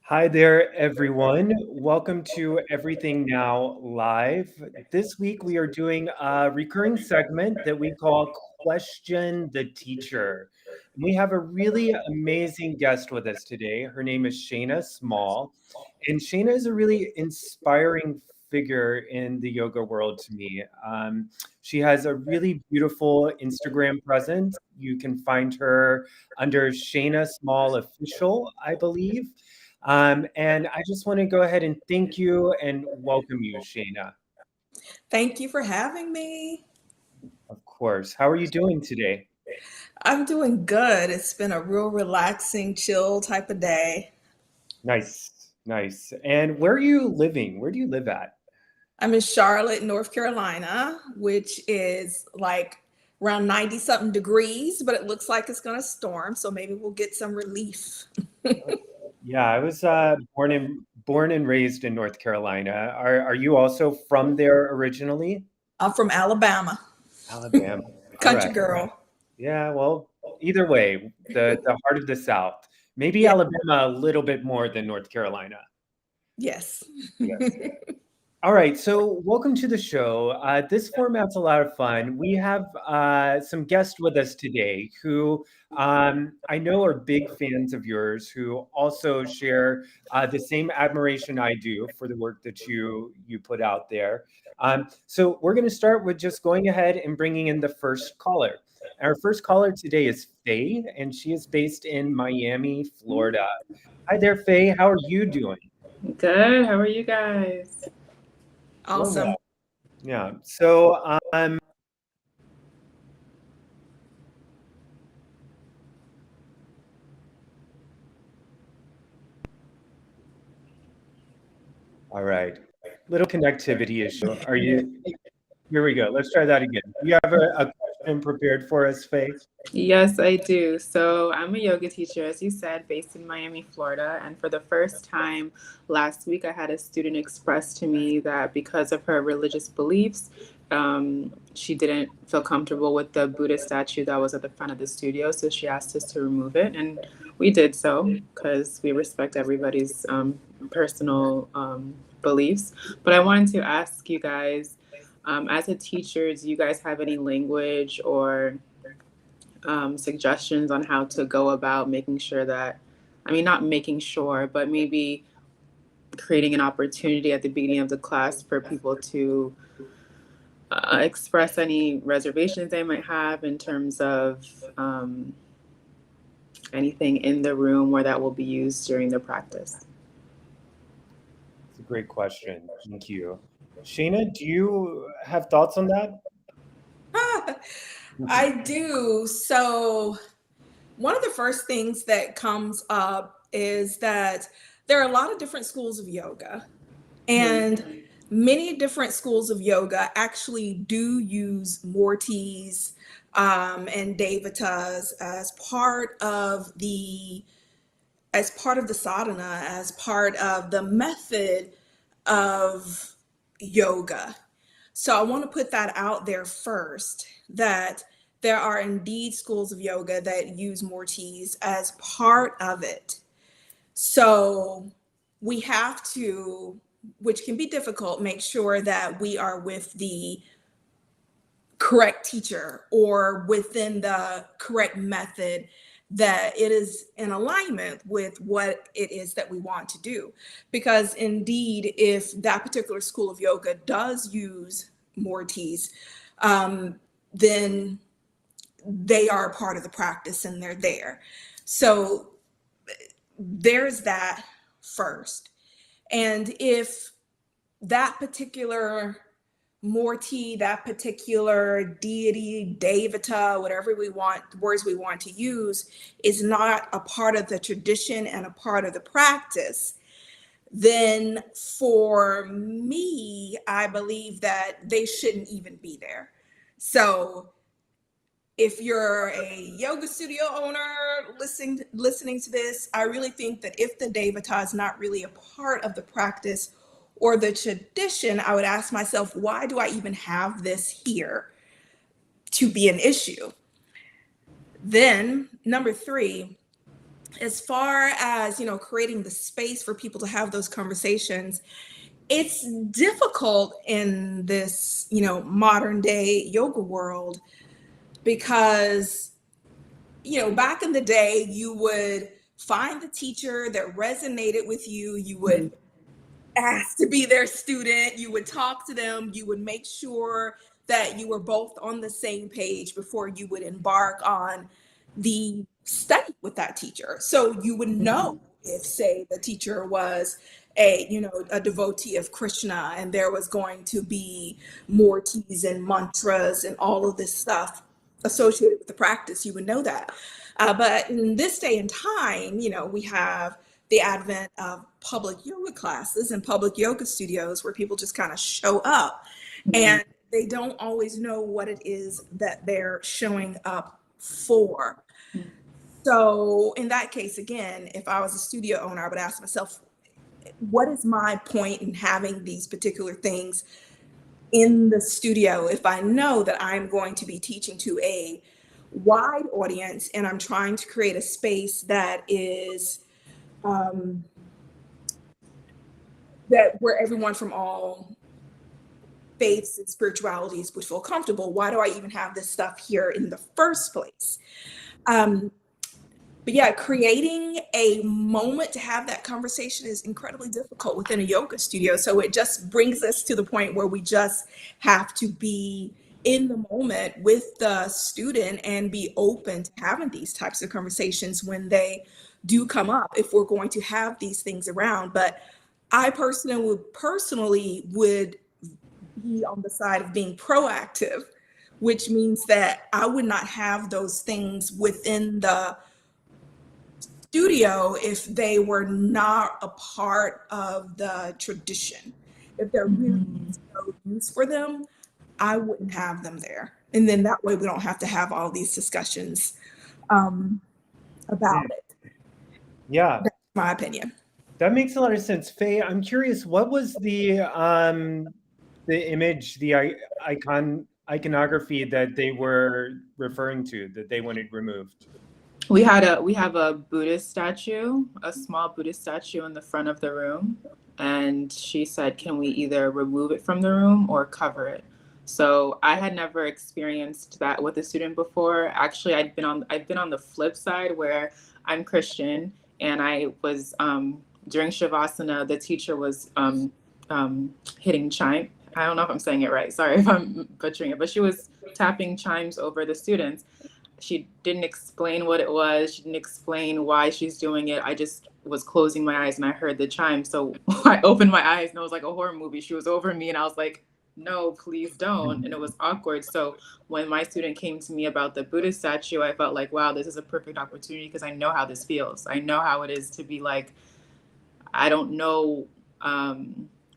Hi there, everyone. Welcome to Everything Now Live. This week we are doing a recurring segment that we call Question the Teacher. And we have a really amazing guest with us today. Her name is Shanna Small. And Shayna is a really inspiring figure in the yoga world to me. She has a really beautiful Instagram presence. You can find her under Shayna Small Official, I believe. And I just want to go ahead and thank you and welcome you, Shayna. Thank you for having me. Of course. How are you doing today? I'm doing good. It's been a real relaxing, chill type of day. Nice, nice. And where are you living? Where do you live at? I'm in Charlotte, North Carolina, which is like around 90 something degrees, but it looks like it's going to storm. So maybe we'll get some relief. Yeah, I was born and raised in North Carolina. Are you also from there originally? I'm from Alabama, Alabama. All right. country girl. Yeah, well, either way, the heart of the South. Maybe Yeah, Alabama a little bit more than North Carolina. yes. Yes. All right, so welcome to the show. This format's a lot of fun. We have some guests with us today who I know are big fans of yours, who also share the same admiration I do for the work that you put out there. So we're going to start with just going ahead and bringing in the first caller. Our first caller today is Faye, and she is based in Miami, Florida. Hi there, Faye. How are you doing? Good. How are you guys? Doing Awesome. well. Yeah. So, all right. Little connectivity issue. Are you Here we go. Let's try that again. Do you have a question prepared for us, Faye? Yes, I do. So, I'm a yoga teacher, as you said, based in Miami, Florida. And for the first time last week, I had a student express to me that because of her religious beliefs, she didn't feel comfortable with the Buddha statue that was at the front of the studio. So, she asked us to remove it. And we did so because we respect everybody's personal beliefs. But I wanted to ask you guys, as a teacher, do you guys have any language or suggestions on how to go about making sure that, I mean, not making sure, but maybe creating an opportunity at the beginning of the class for people to express any reservations they might have in terms of anything in the room where that will be used during the practice? It's a great question. Thank you. Shayna, do you have thoughts on that? I do. So, one of the first things that comes up is that there are a lot of different schools of yoga, and many different schools of yoga actually do use mortis and devatas as part of the sadhana, as part of the method of yoga. So I want to put that out there first, that there are indeed schools of yoga that use mortis as part of it. So we have to, which can be difficult, make sure that we are with the correct teacher or within the correct method, that it is in alignment with what it is that we want to do. Because indeed, if that particular school of yoga does use mortis, then they are a part of the practice and they're there. So there's that first. And if that particular morti, that particular deity, devata, whatever we want, words we want to use, is not a part of the tradition and a part of the practice, then for me, I believe that they shouldn't even be there. So if you're a yoga studio owner listening to this, I really think that if the devata is not really a part of the practice or the tradition, I would ask myself, why do I even have this here to be an issue? Then number three, as far as, creating the space for people to have those conversations, it's difficult in this, modern day yoga world because, back in the day, you would find the teacher that resonated with you. You would ask to be their student. You would talk to them. You would make sure that you were both on the same page before you would embark on the study with that teacher. So you would know if, say, the teacher was a devotee of Krishna, and there was going to be mortis and mantras and all of this stuff associated with the practice. You would know that. But in this day and time, we have the advent of public yoga classes and public yoga studios where people just kind of show up, and they don't always know what it is that they're showing up for. So in that case, again, if I was a studio owner, I would ask myself, what is my point in having these particular things in the studio if I know that I'm going to be teaching to a wide audience and I'm trying to create a space that is that where everyone from all faiths and spiritualities would feel comfortable? Why do I even have this stuff here in the first place? But yeah, creating a moment to have that conversation is incredibly difficult within a yoga studio. So it just brings us to the point where we just have to be in the moment with the student and be open to having these types of conversations when they do come up, if we're going to have these things around. But I personally would be on the side of being proactive, which means that I would not have those things within the studio if they were not a part of the tradition. If there really is no use for them, I wouldn't have them there. And then that way we don't have to have all these discussions about it. Yeah, That's my opinion. that makes a lot of sense. Faye, I'm curious, what was the image, iconography that they were referring to that they wanted removed? We have a Buddhist statue, a small Buddhist statue in the front of the room, and she said, "Can we either remove it from the room or cover it?" So I had never experienced that with a student before. Actually, I've been on the flip side where I'm Christian, and I was during Shavasana, the teacher was hitting chime. I don't know if I'm saying it right. Sorry if I'm butchering it, but she was tapping chimes over the students. She didn't explain what it was. She didn't explain why she's doing it. I just was closing my eyes and I heard the chime. So I opened my eyes and it was like a horror movie. She was over me and I was like, no, please don't. And it was awkward. So when my student came to me about the Buddhist statue, I felt like, wow, this is a perfect opportunity because I know how this feels. I know how it is to be like, I don't know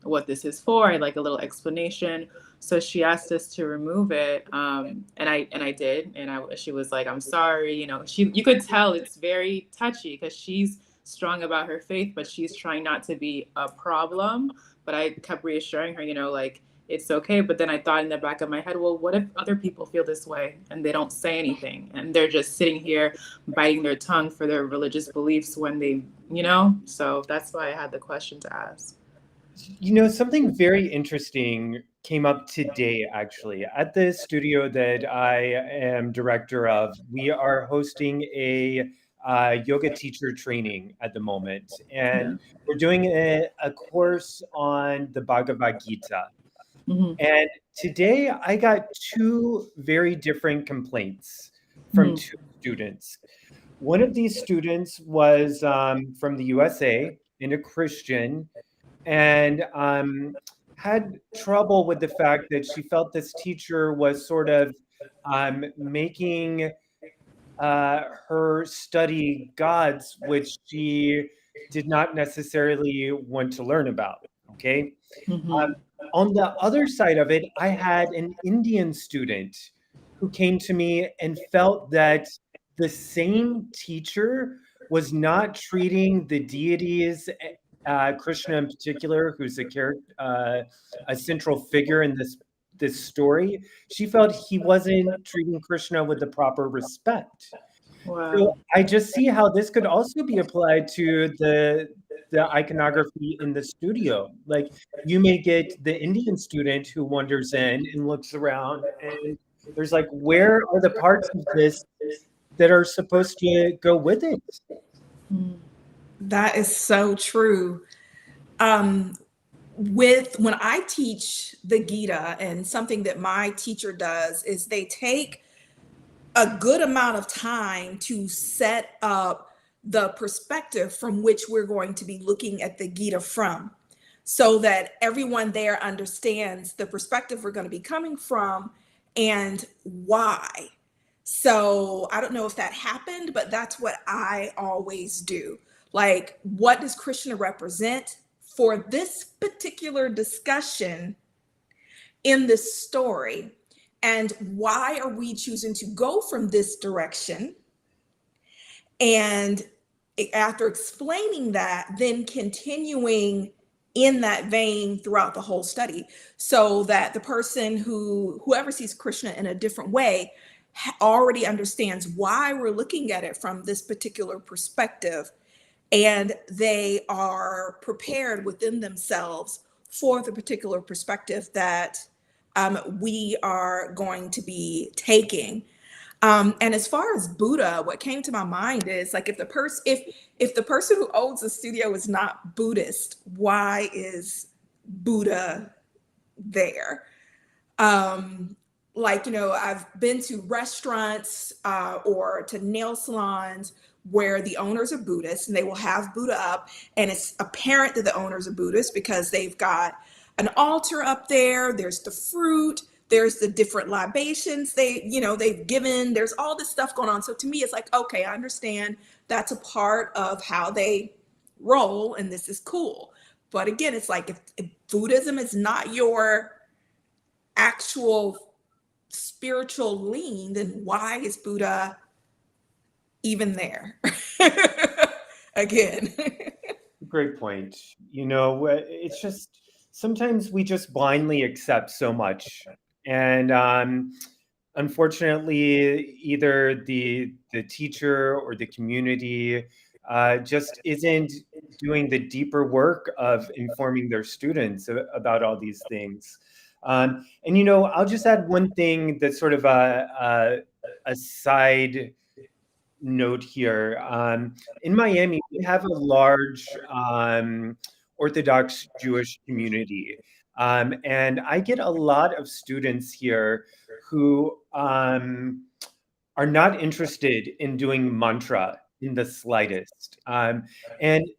what this is for. I'd like a little explanation. So she asked us to remove it, and I did, and she was like, "I'm sorry," you could tell it's very touchy because she's strong about her faith, but she's trying not to be a problem. But I kept reassuring her, like it's okay. But then I thought in the back of my head, well, what if other people feel this way and they don't say anything and they're just sitting here biting their tongue for their religious beliefs when they. So that's why I had the question to ask. Something very interesting came up today, actually. At the studio that I am director of, we are hosting a yoga teacher training at the moment. And Yeah. we're doing a course on the Bhagavad Gita. Mm-hmm. And today I got two very different complaints from Mm-hmm. two students. One of these students was from the USA and a Christian, and had trouble with the fact that she felt this teacher was sort of making her study gods, which she did not necessarily want to learn about. Okay. Mm-hmm. On the other side of it, I had an Indian student who came to me and felt that the same teacher was not treating the deities, Krishna in particular, who's a central figure in this story. She felt he wasn't treating Krishna with the proper respect. Wow. So I just see how this could also be applied to the iconography in the studio. Like you may get the Indian student who wanders in and looks around, and there's like, where are the parts of this that are supposed to go with it? Mm. That is so true. Um, with when I teach the Gita, and something that my teacher does is they take a good amount of time to set up the perspective from which we're going to be looking at the Gita from, so that everyone there understands the perspective we're going to be coming from and why. So I don't know if that happened, but that's what I always do. Like, what does Krishna represent for this particular discussion in this story? And why are we choosing to go from this direction? And after explaining that, then continuing in that vein throughout the whole study, so that the person whoever sees Krishna in a different way already understands why we're looking at it from this particular perspective, and they are prepared within themselves for the particular perspective that we are going to be taking. And as far as Buddha, what came to my mind is like, if the person who owns the studio is not Buddhist, why is Buddha there? Um, like, I've been to restaurants or to nail salons where the owners are Buddhists, and they will have Buddha up, and it's apparent that the owners are Buddhists because they've got an altar up there. There's the fruit. There's the different libations they've given. There's all this stuff going on. So to me, it's like, okay, I understand that's a part of how they roll, and this is cool. But again, it's like, if Buddhism is not your actual spiritual lean, then why is Buddha even there? Again. Great point. It's just sometimes we just blindly accept so much, and unfortunately, either the teacher or the community just isn't doing the deeper work of informing their students about all these things. And I'll just add one thing that's sort of a side note here. In Miami, we have a large Orthodox Jewish community. And I get a lot of students here who are not interested in doing mantra in the slightest. And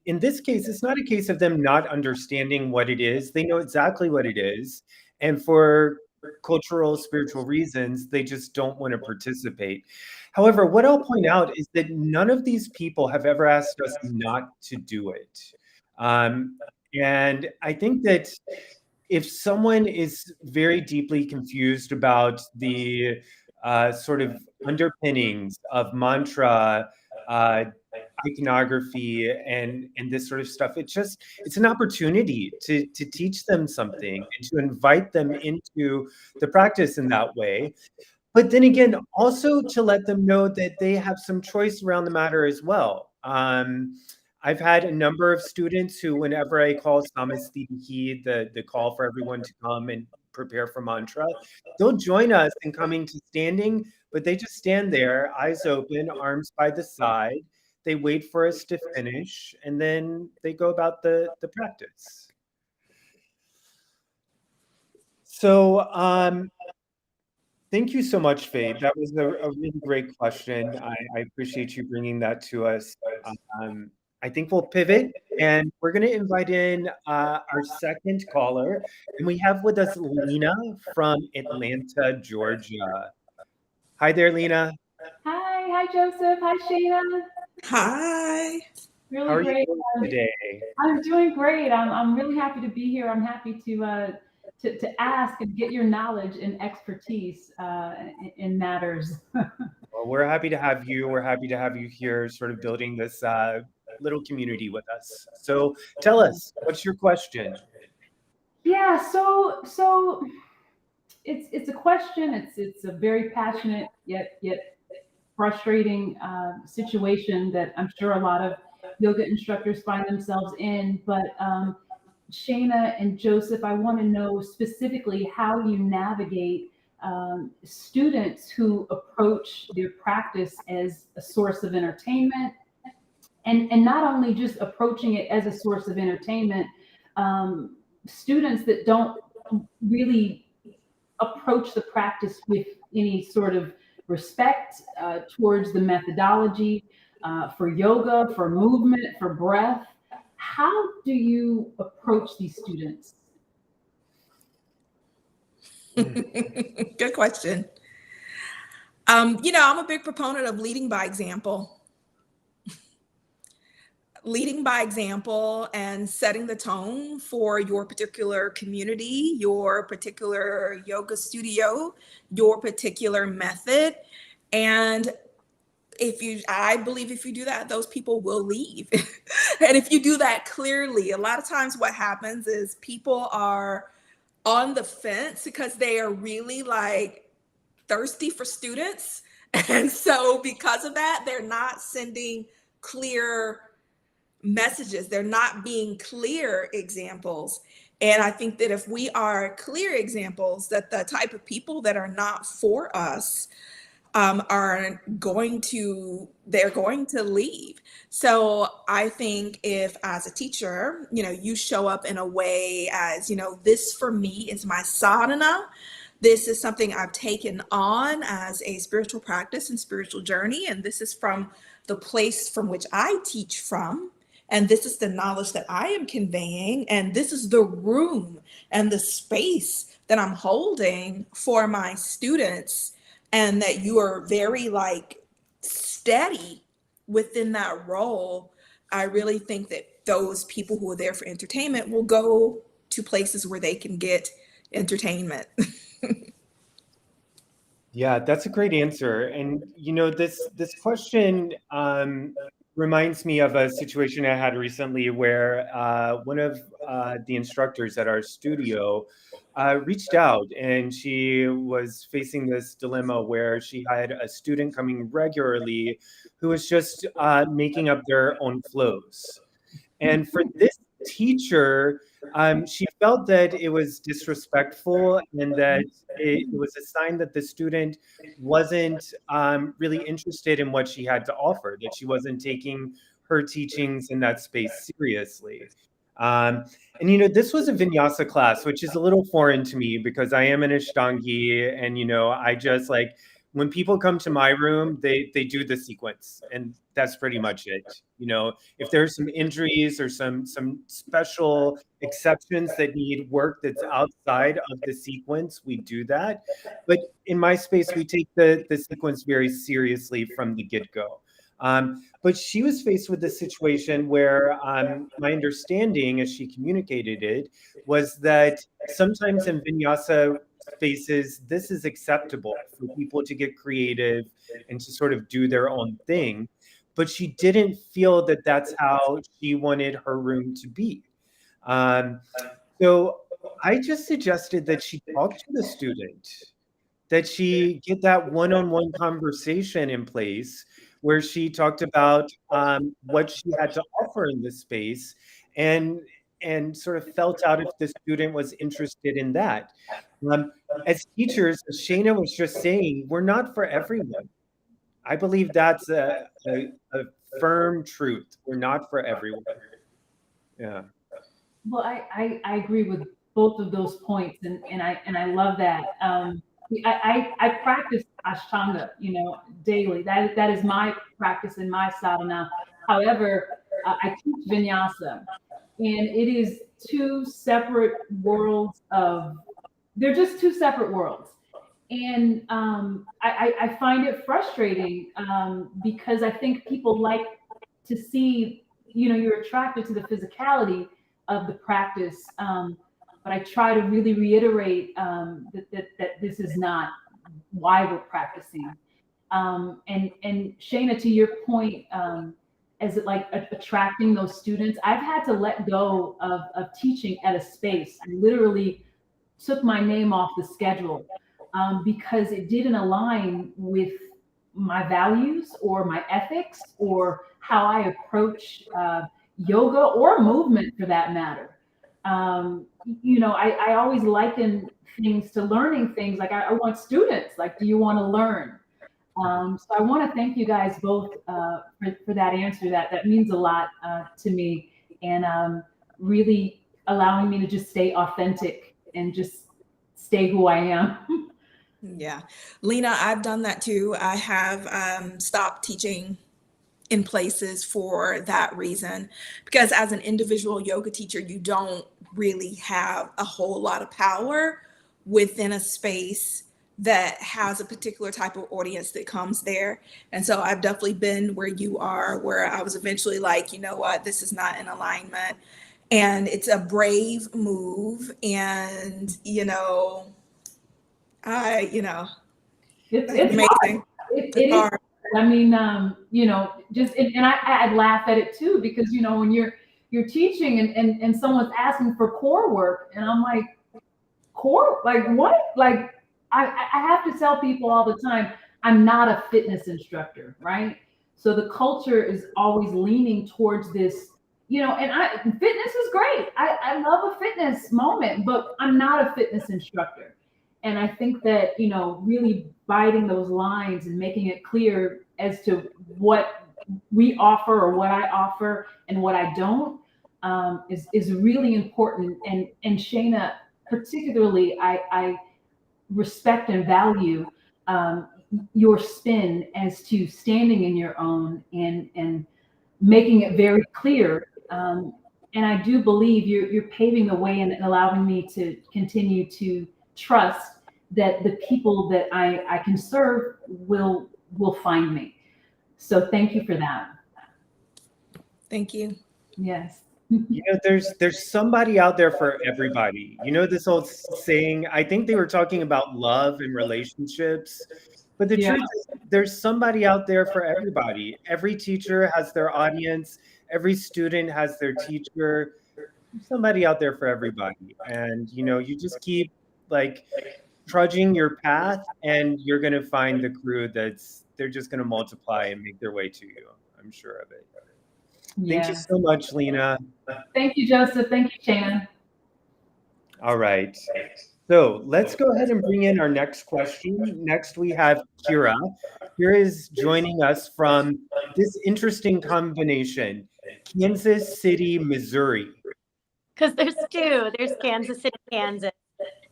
in this case, it's not a case of them not understanding what it is. They know exactly what it is. And for cultural, spiritual reasons, they just don't want to participate. However, what I'll point out is that none of these people have ever asked us not to do it. Um, and I think that if someone is very deeply confused about the sort of underpinnings of mantra, uh, iconography, and this sort of stuff, it's an opportunity to teach them something and to invite them into the practice in that way. But then again, also to let them know that they have some choice around the matter as well. I've had a number of students who, whenever I call Samastitihi, the call for everyone to come and prepare for mantra, they'll join us in coming to standing, but they just stand there, eyes open, arms by the side. They wait for us to finish, and then they go about the practice. So, thank you so much, Fade. That was a really great question. I appreciate you bringing that to us. Um, I think we'll pivot, and we're going to invite in our second caller. And we have with us Lena from Atlanta, Georgia. Hi there, Lena. Hi Joseph. Hi, Shayna. Hi. How Really are you great. doing today? I'm doing great. I'm really happy to be here. I'm happy to ask and get your knowledge and expertise in matters. Well, we're happy to have you. We're happy to have you here, sort of building this little community with us. So tell us, what's your question? Yeah. So it's a question. It's a very passionate yet frustrating situation that I'm sure a lot of yoga instructors find themselves in. But Shana and Joseph, I want to know specifically how you navigate students who approach their practice as a source of entertainment, and not only just approaching it as a source of entertainment, students that don't really approach the practice with any sort of respect towards the methodology for yoga, for movement, for breath. How do you approach these students? Good question. I'm a big proponent of leading by example. Leading by example and setting the tone for your particular community, your particular yoga studio, your particular method. And I believe if you do that, those people will leave. And if you do that clearly, a lot of times what happens is people are on the fence because they are really like thirsty for students. And so because of that, they're not sending clear messages. They're not being clear examples. And I think that if we are clear examples, that the type of people that are not for us they're going to leave. So I think if as a teacher, you show up in a way as, this for me is my sadhana. This is something I've taken on as a spiritual practice and spiritual journey. And this is from the place from which I teach from. And this is the knowledge that I am conveying. And this is the room and the space that I'm holding for my students. And that you are very steady within that role. I really think that those people who are there for entertainment will go to places where they can get entertainment. Yeah, that's a great answer. And this question reminds me of a situation I had recently where one of the instructors at our studio reached out, and she was facing this dilemma where she had a student coming regularly who was just making up their own flows. And for this teacher, she felt that it was disrespectful and that it was a sign that the student wasn't really interested in what she had to offer, that she wasn't taking her teachings in that space seriously. And this was a vinyasa class, which is a little foreign to me because I am an Ashtangi, and I just like when people come to my room, they do the sequence, and that's pretty much it. If there's some injuries or some special exceptions that need work that's outside of the sequence, we do that. But in my space, we take the sequence very seriously from the get-go. But she was faced with this situation where my understanding, as she communicated it, was that sometimes in vinyasa spaces, this is acceptable for people to get creative and to sort of do their own thing. But she didn't feel that that's how she wanted her room to be. Um, so I just suggested that she talk to the student, that she get that one-on-one conversation in place where she talked about what she had to offer in this space, and sort of felt out if the student was interested in that. Um, as teachers, as Shana was just saying, we're not for everyone. I believe that's a firm truth. We're not for everyone. Yeah. Well, I agree with both of those points, and I love that. I practice Ashtanga, daily. That is my practice and my sadhana. However, I teach Vinyasa, and it is two separate worlds of. They're just two separate worlds, and I find it frustrating because I think people like to see, you're attracted to the physicality of the practice. But I try to really reiterate that this is not why we're practicing. And Shana, to your point, as it like attracting those students, I've had to let go of teaching at a space. I literally took my name off the schedule because it didn't align with my values or my ethics or how I approach yoga or movement for that matter. I always liken things to learning things. Like I want students, like, do you want to learn? So I want to thank you guys both for that answer. That means a lot to me, and really allowing me to just stay authentic and just stay who I am. Yeah. Lena, I've done that too. I have stopped teaching in places for that reason, because as an individual yoga teacher, you don't really have a whole lot of power within a space that has a particular type of audience that comes there. And so I've definitely been where you are, where I was eventually like, you know what, this is not in alignment. And it's a brave move. And, It's hard. amazing. It's It is. hard. I mean, just and I laugh at it too, because when you're teaching and someone's asking for core work, and I'm like, core, like what? Like I have to tell people all the time, I'm not a fitness instructor, right? So the culture is always leaning towards this, fitness is great. I love a fitness moment, but I'm not a fitness instructor. And I think that, really biting those lines and making it clear as to what we offer or what I offer and what I don't, is really important. And Shayna, particularly, I respect and value your spin as to standing in your own and making it very clear. And I do believe you're paving the way and allowing me to continue to trust that the people that I can serve will find me. So thank you for that. Thank you. Yes. There's somebody out there for everybody. This old saying, I think they were talking about love and relationships, but the Yeah. truth is there's somebody out there for everybody. Every teacher has their audience, every student has their teacher. There's somebody out there for everybody. And you just keep like trudging your path, and you're going to find the crew they're just going to multiply and make their way to you. I'm sure of it. Thank you Yeah. so much, Lena. Thank you, Joseph. Thank you, Shannon. All right. So let's go ahead and bring in our next question. Next, we have Kira. Kira is joining us from this interesting combination, Kansas City, Missouri. Because there's two. There's Kansas City, Kansas,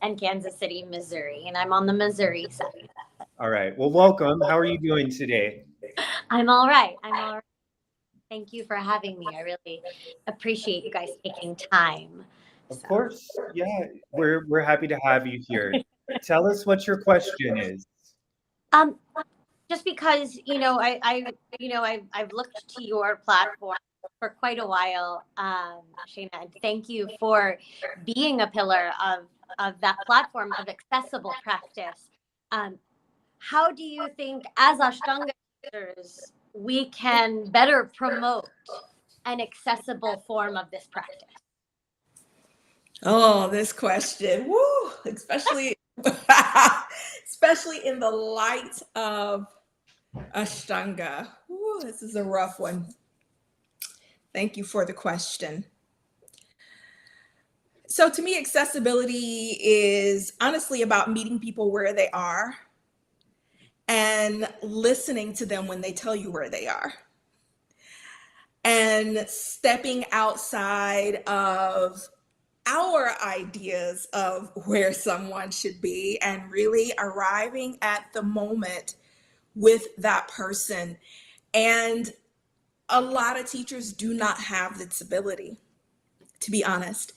and Kansas City, Missouri. And I'm on the Missouri side. All right. Well, welcome. How are you doing today? I'm all right. Thank you for having me. I really appreciate you guys taking time. Of course. Yeah, we're happy to have you here. Tell us what your question is. Just because I've looked to your platform for quite a while, Shayna, and thank you for being a pillar of that platform of accessible practice. How do you think, as Ashtanga teachers, we can better promote an accessible form of this practice? Oh, this question. Woo, especially especially in the light of Ashtanga. Woo, this is a rough one. Thank you for the question. So to me, accessibility is honestly about meeting people where they are and listening to them when they tell you where they are, and stepping outside of our ideas of where someone should be and really arriving at the moment with that person. And a lot of teachers do not have this ability, to be honest.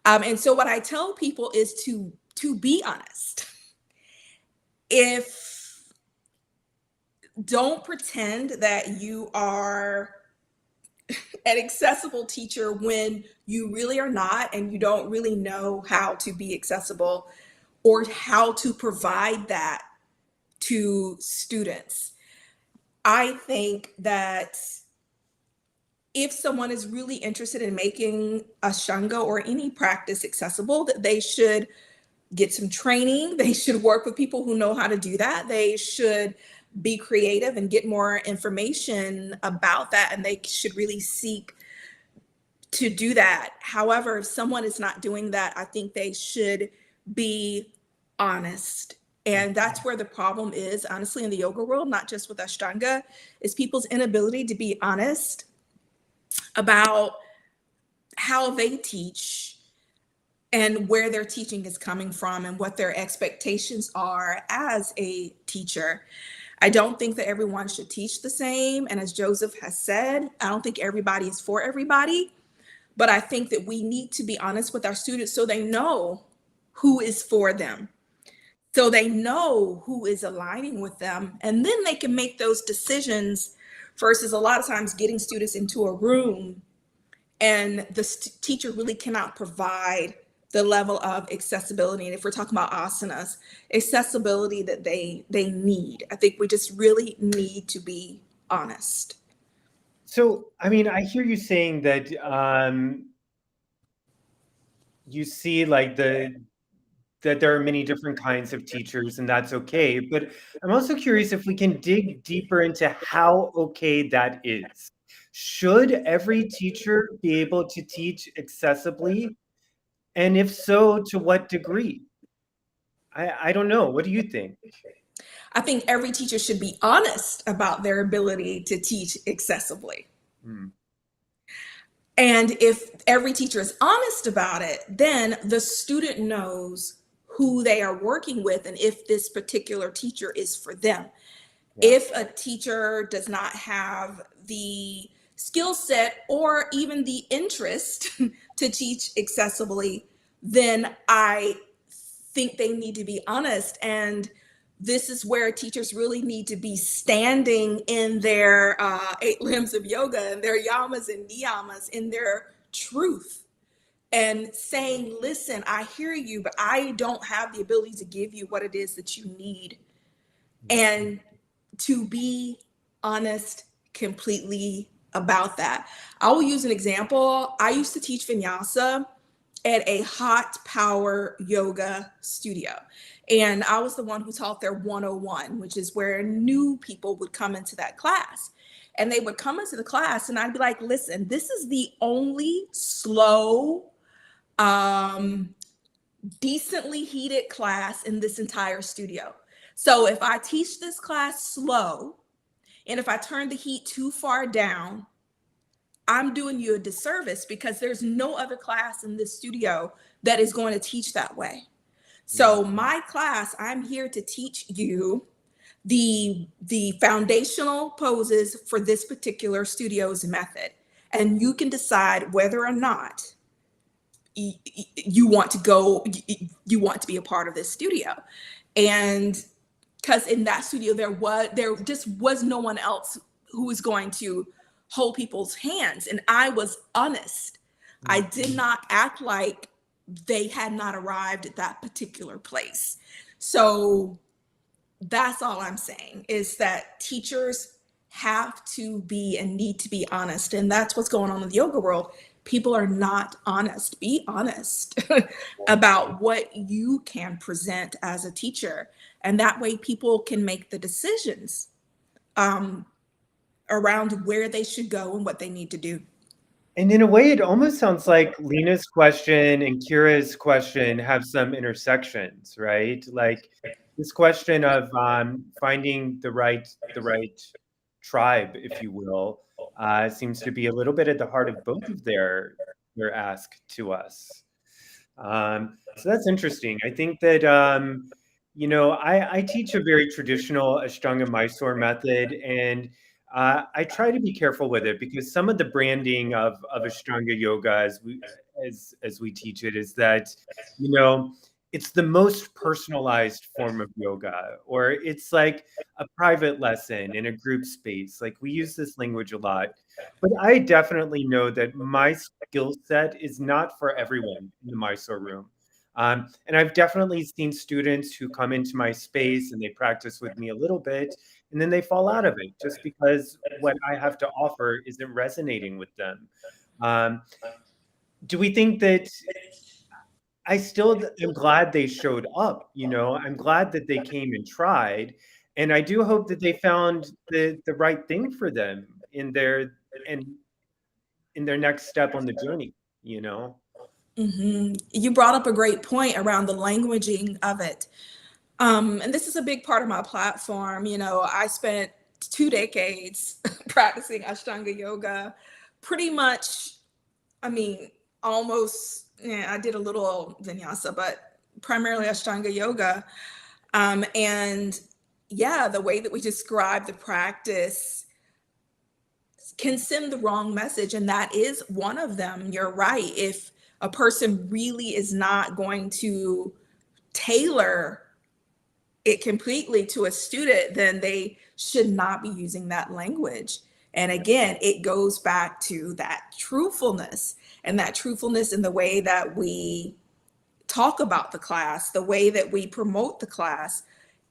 And so what I tell people is to be honest. Don't pretend that you are an accessible teacher when you really are not, and you don't really know how to be accessible or how to provide that to students. I think that if someone is really interested in making Ashtanga or any practice accessible, that they should get some training. They should work with people who know how to do that. They should be creative and get more information about that, and they should really seek to do that. However, if someone is not doing that, I think they should be honest. And that's where the problem is, honestly, in the yoga world, not just with Ashtanga, is people's inability to be honest about how they teach and where their teaching is coming from and what their expectations are as a teacher. I don't think that everyone should teach the same. And as Joseph has said, I don't think everybody is for everybody. But I think that we need to be honest with our students so they know who is for them, so they know who is aligning with them, and then they can make those decisions versus a lot of times getting students into a room and the teacher really cannot provide the level of accessibility. And if we're talking about asanas, accessibility that they need. I think we just really need to be honest. So, I mean, I hear you saying that you see like that there are many different kinds of teachers, and that's okay. But I'm also curious if we can dig deeper into how okay that is. Should every teacher be able to teach accessibly? And if so, to what degree? I don't know. What do you think? I think every teacher should be honest about their ability to teach accessibly. Hmm. And if every teacher is honest about it, then the student knows who they are working with and if this particular teacher is for them. Yeah. If a teacher does not have the skill set or even the interest to teach accessibly, then I think they need to be honest. And this is where teachers really need to be standing in their 8 limbs of yoga and their yamas and niyamas in their truth and saying, listen, I hear you, but I don't have the ability to give you what it is that you need. And to be honest completely about that. I will use an example. I used to teach vinyasa at a hot power yoga studio. And I was the one who taught their 101, which is where new people would come into that class. And they would come into the class and I'd be like, listen, this is the only slow, decently heated class in this entire studio. So if I teach this class slow, and if I turn the heat too far down, I'm doing you a disservice because there's no other class in this studio that is going to teach that way. So my class, I'm here to teach you the foundational poses for this particular studio's method. And you can decide whether or not you want to go, you want to be a part of this studio. And because in that studio, there just was no one else who was going to hold people's hands. And I was honest. I did not act like they had not arrived at that particular place. So that's all I'm saying, is that teachers have to be and need to be honest. And that's what's going on in the yoga world. People are not honest. Be honest about what you can present as a teacher. And that way people can make the decisions around where they should go and what they need to do. And in a way, it almost sounds like Lena's question and Kira's question have some intersections, right? Like this question of finding the right tribe, if you will, seems to be a little bit at the heart of both of their ask to us. So that's interesting. I think that I teach a very traditional Ashtanga Mysore method, and I try to be careful with it because some of the branding of Ashtanga yoga as we teach it is that, it's the most personalized form of yoga, or it's like a private lesson in a group space. Like we use this language a lot, but I definitely know that my skill set is not for everyone in the Mysore room. And I've definitely seen students who come into my space and they practice with me a little bit, and then they fall out of it just because what I have to offer isn't resonating with them. Do we think that I still am glad they showed up? I'm glad that they came and tried. And I do hope that they found the right thing for them and in their next step on the journey, you know? You brought up a great point around the languaging of it. And this is a big part of my platform. You know, I spent 2 decades practicing Ashtanga yoga, pretty much, I mean, almost, yeah, I did a little vinyasa, but primarily Ashtanga yoga. And yeah, the way that we describe the practice can send the wrong message. And that is one of them. You're right. If a person really is not going to tailor it completely to a student, then they should not be using that language. And again, it goes back to that truthfulness, and that truthfulness in the way that we talk about the class, the way that we promote the class.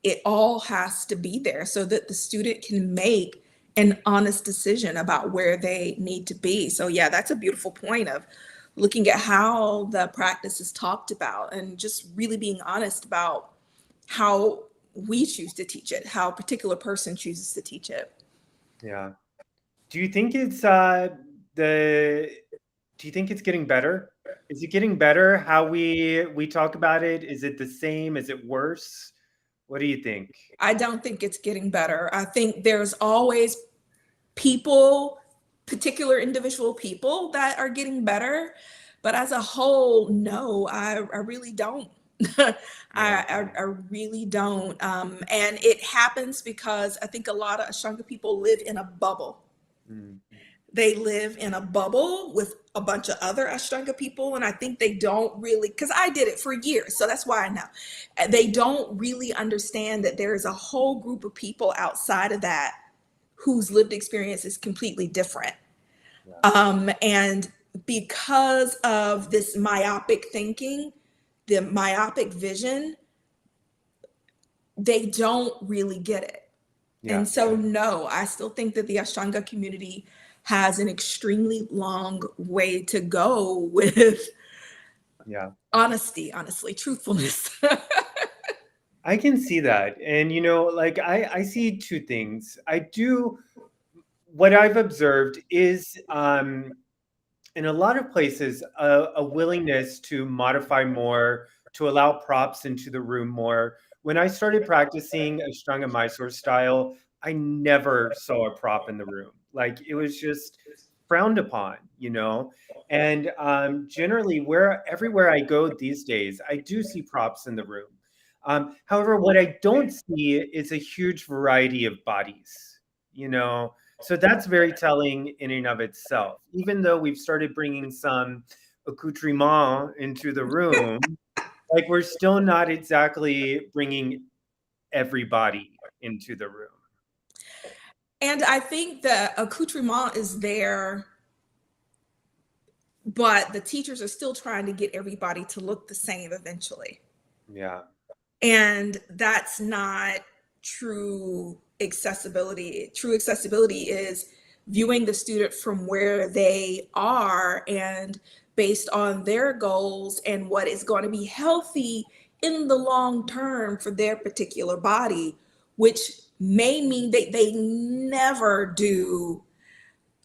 It all has to be there so that the student can make an honest decision about where they need to be. So yeah, that's a beautiful point of looking at how the practice is talked about and just really being honest about how we choose to teach it, how a particular person chooses to teach it. Yeah. Do you think it's the do you think it's getting better? Is it getting better how we talk about it? Is it the same? Is it worse? What do you think? I don't think it's getting better. I think there's always people, particular individual people that are getting better. But as a whole, no, I really don't. Yeah. I really don't. And it happens because I think a lot of Ashtanga people live in a bubble. Mm, They live in a bubble with a bunch of other Ashtanga people. And I think they don't really, because I did it for years. So that's why I know. They don't really understand that there is a whole group of people outside of that whose lived experience is completely different. yeah. And because of this myopic thinking, the myopic vision, they don't really get it. Yeah. And so, no, I still think that the Ashtanga community has an extremely long way to go with Yeah. honesty, honestly, truthfulness. I can see that. And you know, like I see two things. I do what I've observed is in a lot of places a willingness to modify more, to allow props into the room more. When I started practicing Ashtanga Mysore style, I never saw a prop in the room. Like it was just frowned upon, you know. And generally, where everywhere I go these days, I do see props in the room. However, what I don't see is a huge variety of bodies, you know. So that's very telling in and of itself. Even though we've started bringing some accoutrement into the room, like we're still not exactly bringing everybody into the room. And I think the accoutrement is there, but the teachers are still trying to get everybody to look the same eventually. Yeah, And that's not true accessibility. True accessibility is viewing the student from where they are and based on their goals and what is going to be healthy in the long term for their particular body, which may mean that they never do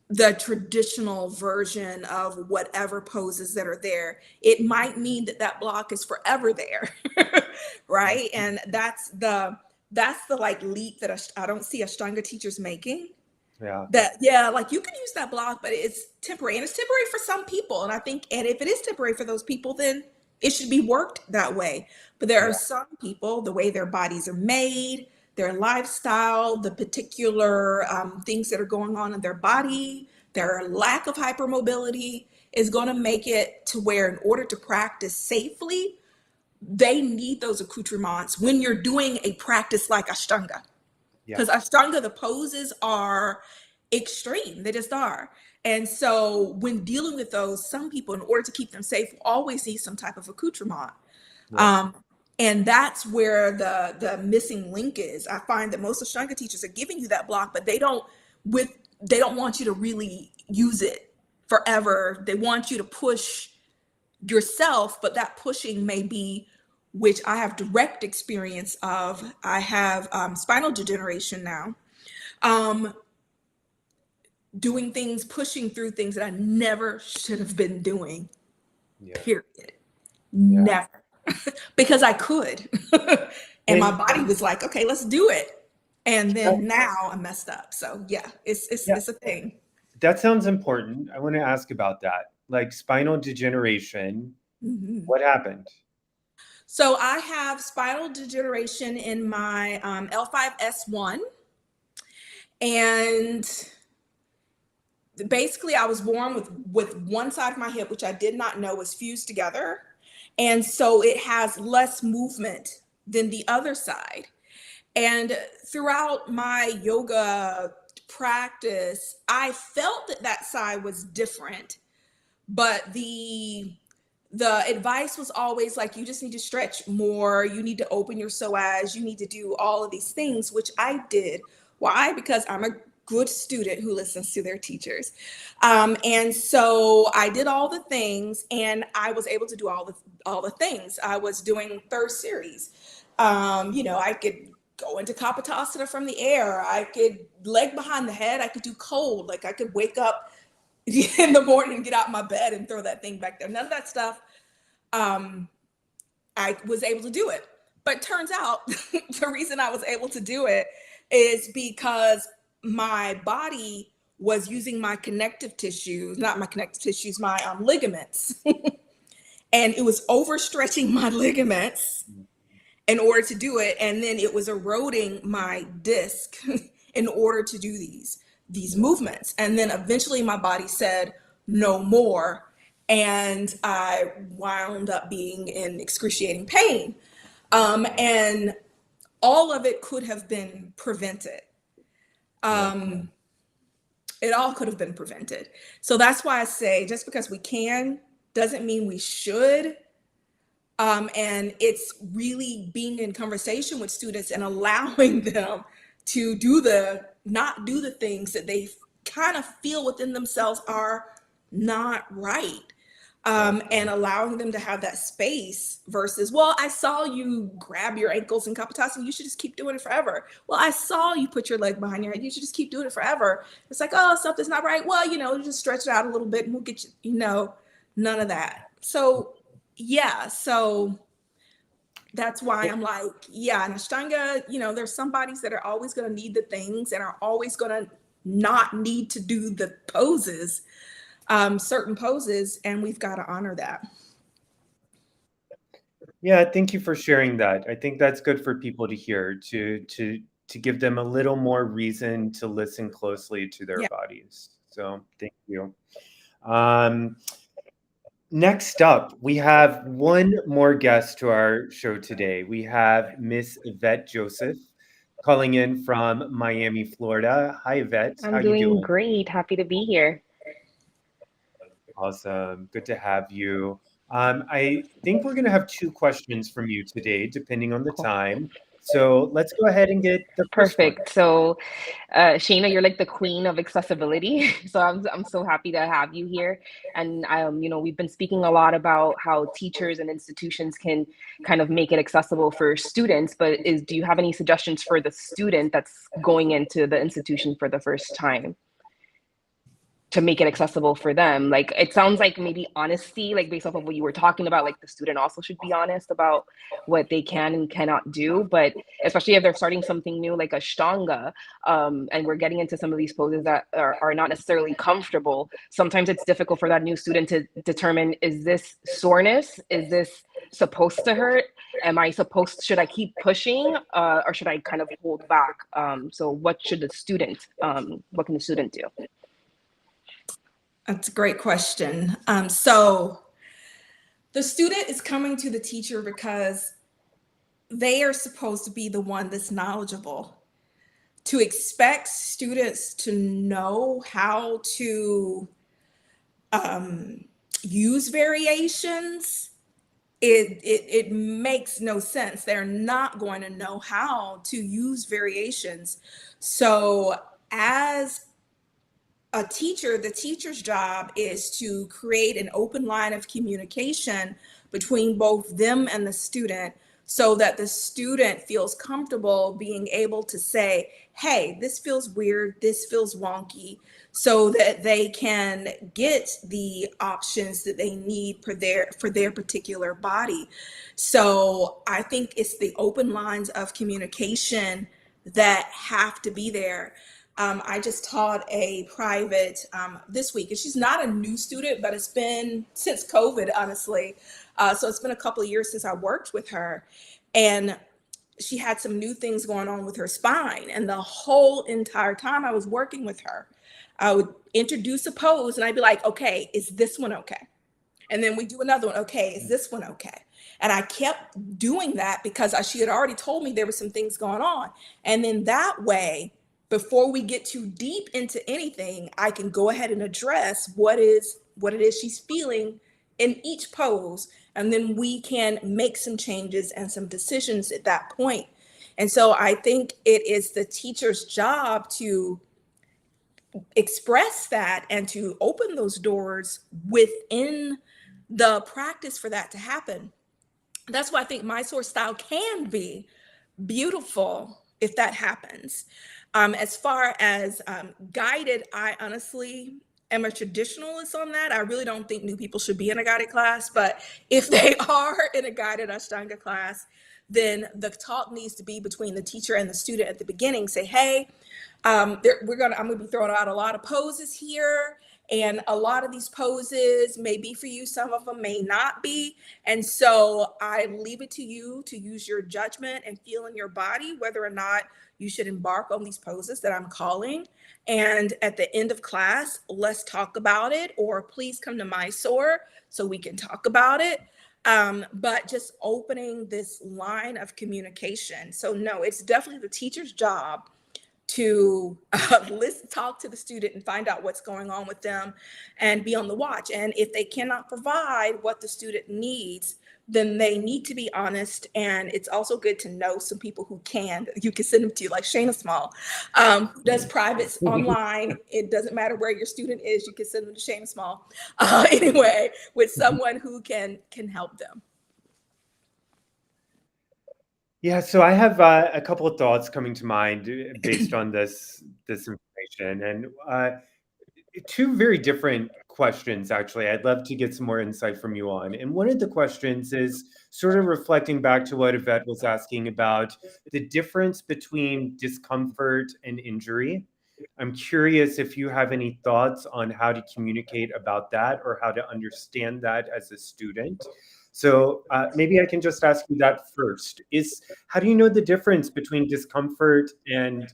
the traditional version of whatever poses that are there. It might mean that that block is forever there, yeah, right? And that's the like leap that I don't see Ashtanga teachers making. yeah, That yeah, like you can use that block, but it's temporary, and it's temporary for some people. And I think, and if it is temporary for those people, then it should be worked that way. But there are yeah, some people, the way their bodies are made, their lifestyle, the particular things that are going on in their body, their lack of hypermobility is going to make it to where, in order to practice safely, they need those accoutrements when you're doing a practice like Ashtanga. yeah, Because Ashtanga, the poses are extreme. They just are. And so when dealing with those, some people, in order to keep them safe, always need some type of accoutrement. yeah, Um, and that's where the missing link is. I find that most Ashtanga teachers are giving you that block, but they don't want you to really use it forever. They want you to push yourself, but that pushing may be which I have direct experience of. I have spinal degeneration now. Doing things, pushing through things that I never should have been doing, Yeah. period. Yeah. Never. Because I could. And my And body was like, okay, let's do it. And then now I messed up. So yeah, yeah, it's a thing. that sounds important. I want to ask about that. Like spinal degeneration, Mhm. what happened? So I have spinal degeneration in my L5S1. And basically I was born with one side of my hip, which I did not know was fused together. And so it has less movement than the other side. And throughout my yoga practice, I felt that that side was different, but the advice was always like, you just need to stretch more, you need to open your psoas, you need to do all of these things, which I did. Why? Because I'm a good student who listens to their teachers. And so I did all the things, and I was able to do all the things. I was doing third series. I could go into kapatasana from the air. I could leg behind the head. I could do cold. Like I could wake up in the morning and get out of my bed and throw that thing back there. None of that stuff. I was able to do it. But turns out the reason I was able to do it is because my body was using my connective tissues, not my connective tissues, my ligaments. And it was overstretching my ligaments in order to do it. And then it was eroding my disc in order to do these movements. And then eventually my body said, no more. And I wound up being in excruciating pain. And all of it could have been prevented. It all could have been prevented. So that's why I say just because we can doesn't mean we should. And it's really being in conversation with students and allowing them to not do the things that they kind of feel within themselves are not right. And allowing them to have that space versus, well, I saw you grab your ankles in kapatasana, you should just keep doing it forever. Well, I saw you put your leg behind your head, you should just keep doing it forever. It's like, oh, something's not right. Well, just stretch it out a little bit and we'll get you, none of that. So yeah, so that's why I'm like, yeah, in Ashtanga, there's some bodies that are always going to need the things and are always going to not need to do the poses, certain poses, and we've got to honor that. Yeah, thank you for sharing that. I think that's good for people to hear, to give them a little more reason to listen closely to their Yeah. bodies. So thank you. Next up, we have one more guest to our show today. We have Miss Yvette Joseph calling in from Miami, Florida. Hi, Yvette. How I'm you doing doing? great. Happy to be here. Awesome. Good to have you. I think we're going to have two questions from you today, depending on the Cool. time. So let's go ahead and get the first one. Perfect. So, Shayna, you're like the queen of accessibility. So I'm so happy to have you here. And we've been speaking a lot about how teachers and institutions can kind of make it accessible for students. But do you have any suggestions for the student that's going into the institution for the first time, to make it accessible for them? Like, it sounds like maybe honesty, like based off of what you were talking about, like the student also should be honest about what they can and cannot do. But especially if they're starting something new like Ashtanga, and we're getting into some of these poses that are not necessarily comfortable, sometimes it's difficult for that new student to determine, is this soreness? Is this supposed to hurt? Should I keep pushing, or should I kind of hold back? So what can the student do? That's a great question. So the student is coming to the teacher because they are supposed to be the one that's knowledgeable. To expect students to know how to use variations, it makes no sense. They're not going to know how to use variations. So as the teacher's job is to create an open line of communication between both them and the student so that the student feels comfortable being able to say, hey, this feels weird, this feels wonky, so that they can get the options that they need for their particular body. So I think it's the open lines of communication that have to be there. I just taught a private this week, and she's not a new student, but it's been since COVID, honestly. So it's been a couple of years since I worked with her, and she had some new things going on with her spine. And the whole entire time I was working with her, I would introduce a pose, and I'd be like, "Okay, is this one okay?" And then we do another one. Okay, is this one okay? And I kept doing that because she had already told me there were some things going on. And then that way, before we get too deep into anything, I can go ahead and address what it is she's feeling in each pose. And then we can make some changes and some decisions at that point. And so I think it is the teacher's job to express that and to open those doors within the practice for that to happen. That's why I think my source style can be beautiful if that happens. As far as guided, I honestly am a traditionalist on that. I really don't think new people should be in a guided class, but if they are in a guided Ashtanga class, then the talk needs to be between the teacher and the student at the beginning. Say, hey, I'm gonna be throwing out a lot of poses here, and a lot of these poses may be for you, some of them may not be. And so I leave it to you to use your judgment and feel in your body whether or not you should embark on these poses that I'm calling. And at the end of class, let's talk about it, or please come to my SOAR so we can talk about it. But just opening this line of communication. So no, it's definitely the teacher's job to talk to the student and find out what's going on with them and be on the watch. And if they cannot provide what the student needs, then they need to be honest. And it's also good to know some people who can, you can send them to, like Shanna Small, who does privates online. It doesn't matter where your student is, you can send them to Shanna Small. Anyway, with someone who can help them. Yeah, so I have a couple of thoughts coming to mind based on this information, and two very different questions, actually. I'd love to get some more insight from you on. And one of the questions is sort of reflecting back to what Yvette was asking about the difference between discomfort and injury. I'm curious if you have any thoughts on how to communicate about that or how to understand that as a student. So maybe I can just ask you that first. Is how do you know the difference between discomfort and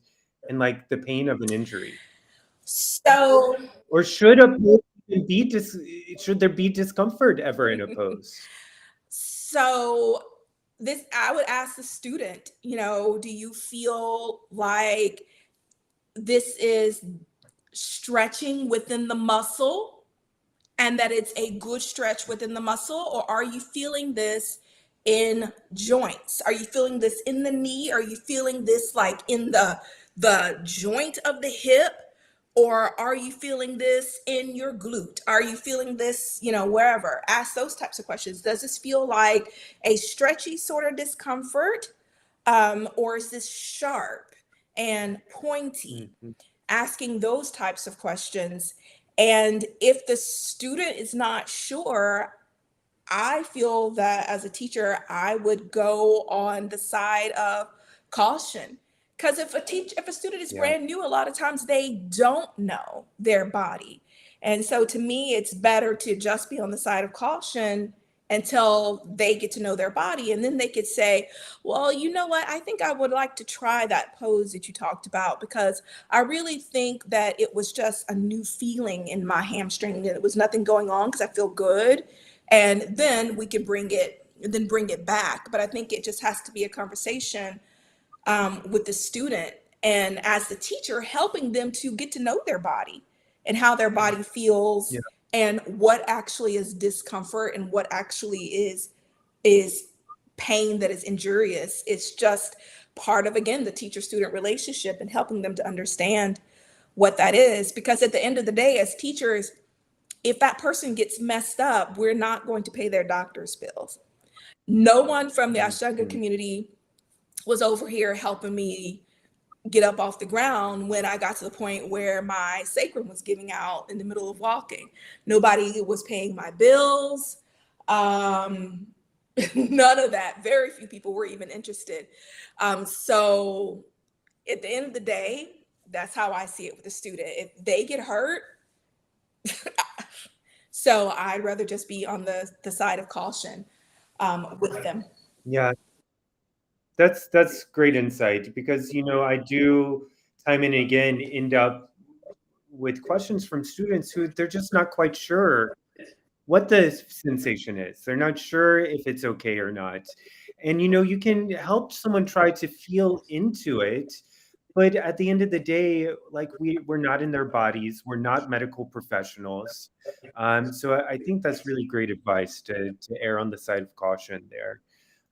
like the pain of an injury? So Or should a pose even be should there be discomfort ever in a pose? So this, I would ask the student, do you feel like this is stretching within the muscle and that it's a good stretch within the muscle? Or are you feeling this in joints? Are you feeling this in the knee? Are you feeling this like in the joint of the hip? Or are you feeling this in your glute? Are you feeling this, wherever? Ask those types of questions. Does this feel like a stretchy sort of discomfort? Or is this sharp and pointy? Mhm. Asking those types of questions. And if the student is not sure, I feel that as a teacher, I would go on the side of caution. Because if a student is Yeah. brand new, a lot of times they don't know their body. And so to me, it's better to just be on the side of caution until they get to know their body. And then they could say, well, you know what? I think I would like to try that pose that you talked about because I really think that it was just a new feeling in my hamstring and it was nothing going on because I feel good. And then we can bring it back. But I think it just has to be a conversation with the student and as the teacher, helping them to get to know their body and how their body feels Yeah. and what actually is discomfort and what actually is pain that is injurious. It's just part of, again, the teacher student relationship and helping them to understand what that is, because at the end of the day, as teachers, if that person gets messed up, we're not going to pay their doctor's bills. No one from the Ashtanga Mhm. community was over here helping me get up off the ground when I got to the point where my sacrum was giving out in the middle of walking. Nobody was paying my bills. Um, None of that. Very few people were even interested. So at the end of the day, that's how I see it with the student. If they get hurt, so I'd rather just be on the side of caution with them. Yeah, that's great insight because I do time and again end up with questions from students who they're just not quite sure what the sensation is. They're not sure if it's okay or not. And you can help someone try to feel into it, but at the end of the day, like we're not in their bodies, we're not medical professionals. So I think that's really great advice to err on the side of caution there.